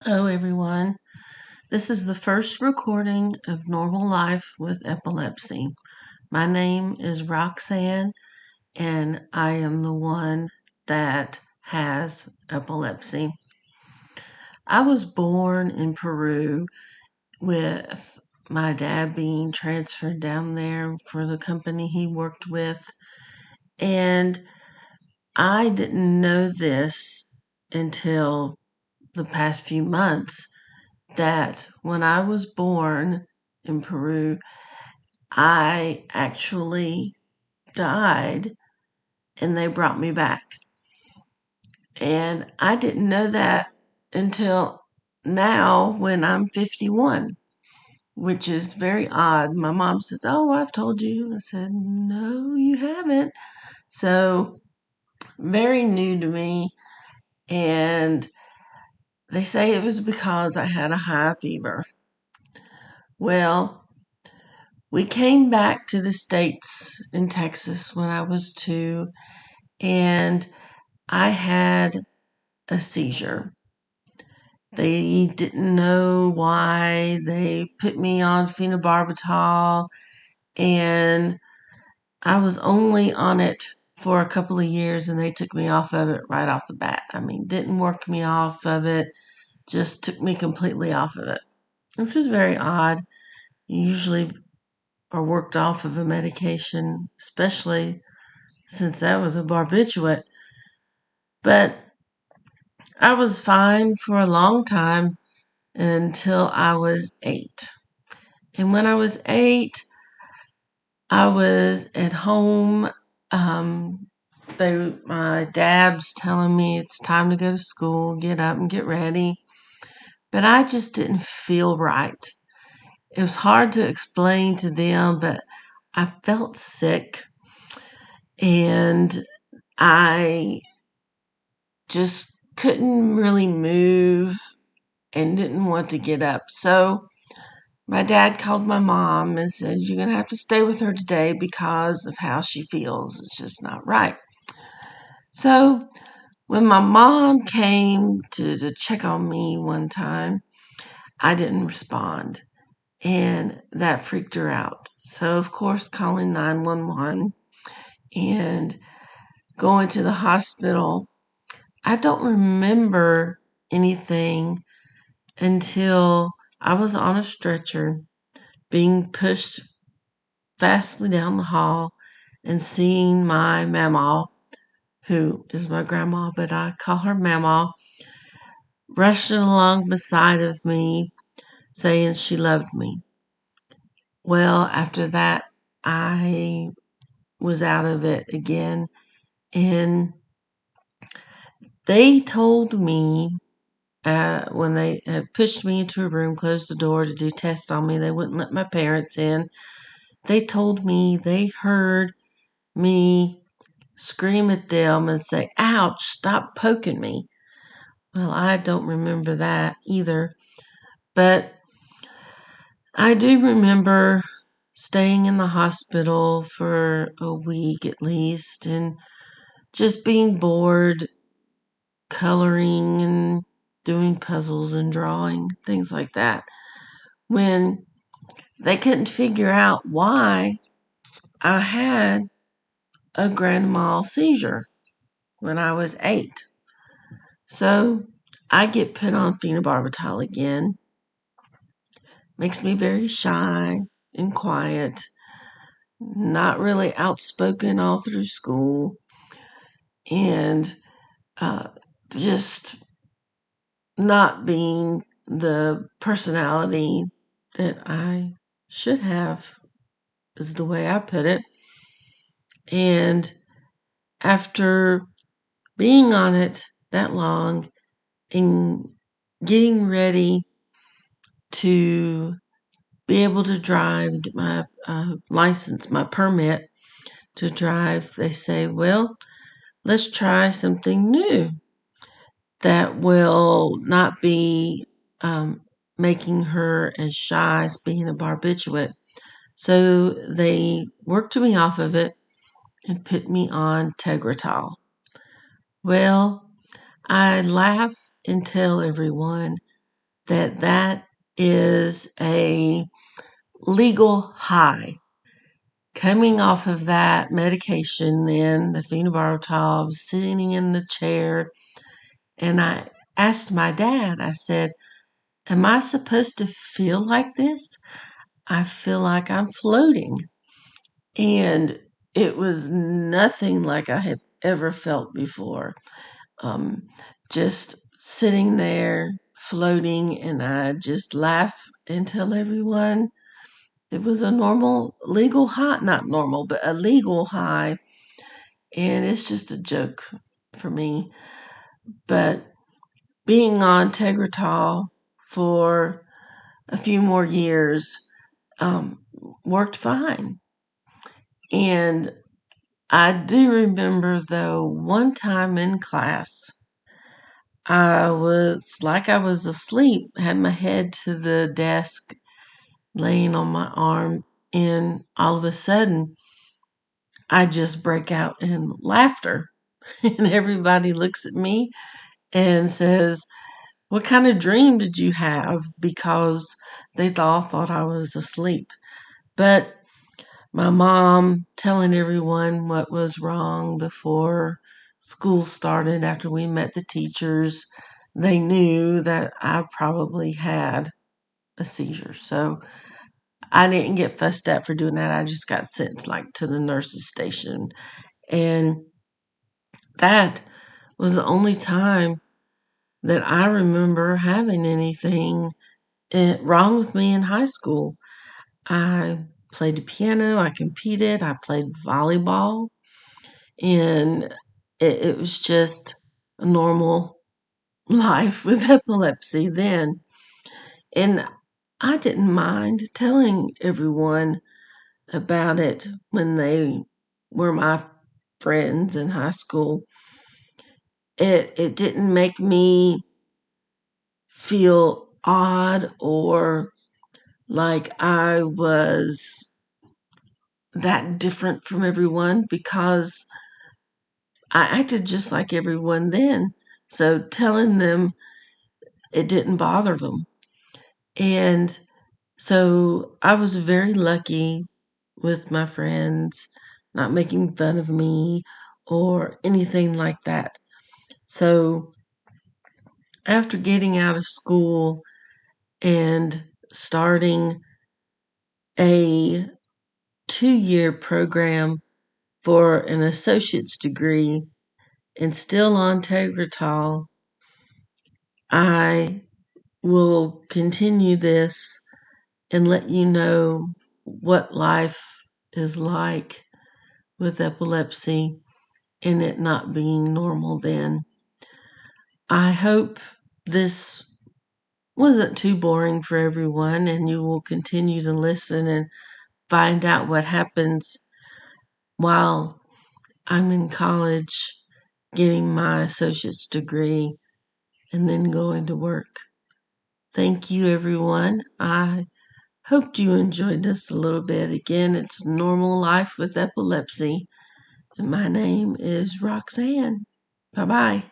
Hello, everyone. This is the first recording of Normal Life with Epilepsy. My name is Roxanne, and I am the one that has epilepsy. I was born in Peru with my dad being transferred down there for the company he worked with, and I didn't know this until the past few months that when I was born in Peru, I actually died and they brought me back. And I didn't know that until now when I'm 51, which is very odd. My mom says, "Oh, I've told you." I said, "No, you haven't." So, very new to me. And they say it was because I had a high fever. Well, we came back to the States in Texas when I was 2, and I had a seizure. They didn't know why. They put me on phenobarbital, and I was only on it for a couple of years, and they took me off of it right off the bat. I mean, didn't work me off of it, just took me completely off of it, which was very odd. You usually are worked off of a medication, especially since that was a barbiturate. But I was fine for a long time until I was 8. And when I was 8, I was at home. Um, my dad was telling me it's time to go to school, get up and get ready. But I just didn't feel right. It was hard to explain to them, but I felt sick and I just couldn't really move and didn't want to get up. So my dad called my mom and said, "You're going to have to stay with her today because of how she feels. It's just not right." So when my mom came to check on me one time, I didn't respond. And that freaked her out. So, of course, calling 911 and going to the hospital. I don't remember anything until I was on a stretcher being pushed fastly down the hall and seeing my mama, who is my grandma, but I call her mama, rushing along beside of me saying she loved me. Well, after that, I was out of it again, and they told me when they had pushed me into a room, closed the door to do tests on me, they wouldn't let my parents in. They told me they heard me scream at them and say, "Ouch, stop poking me." Well, I don't remember that either, but I do remember staying in the hospital for a week at least and just being bored, coloring and doing puzzles and drawing, things like that, when they couldn't figure out why I had a grand mal seizure when I was 8. So I get put on phenobarbital again. Makes me very shy and quiet, not really outspoken all through school, and uh, just not being the personality that I should have, is the way I put it. And after being on it that long and getting ready to be able to drive and get my license, my permit to drive, they say, "Well, let's try something new that will not be making her as shy as being a barbiturate." So they worked me off of it and put me on Tegretol. Well, I laugh and tell everyone that is a legal high. Coming off of that medication, then the phenobarbital, sitting in the chair, and I asked my dad, I said, am I supposed to feel like this? I feel like I'm floating. And it was nothing like I had ever felt before. Um, just sitting there floating, and I just laugh and tell everyone it was a normal legal high, not normal, but a legal high. And it's just a joke for me. But being on Tegretol for a few more years um, worked fine. And I do remember, though, one time in class, I was asleep, had my head to the desk, laying on my arm, and all of a sudden, I just break out in laughter. And everybody looks at me and says, what kind of dream did you have? Because they all thought I was asleep. But my mom telling everyone what was wrong before school started, after we met the teachers, they knew that I probably had a seizure. So I didn't get fussed at for doing that. I just got sent like to the nurse's station. And that was the only time that I remember having anything wrong with me in high school. I played the piano, I competed, I played volleyball, and it was just a normal life with epilepsy then. And I didn't mind telling everyone about it when they were my friends in high school. It didn't make me feel odd or like I was that different from everyone, because I acted just like everyone then. So telling them, it didn't bother them. And so I was very lucky with my friends, not making fun of me or anything like that. So after getting out of school and starting a 2-year program for an associate's degree and still on Tegretol, I will continue this and let you know what life is like with epilepsy and it not being normal then. I hope this wasn't too boring for everyone, and you will continue to listen and find out what happens while I'm in college getting my associate's degree and then going to work. Thank you, everyone. I hoped you enjoyed this a little bit. Again, it's Normal Life with Epilepsy, and my name is Roxanne. Bye-bye.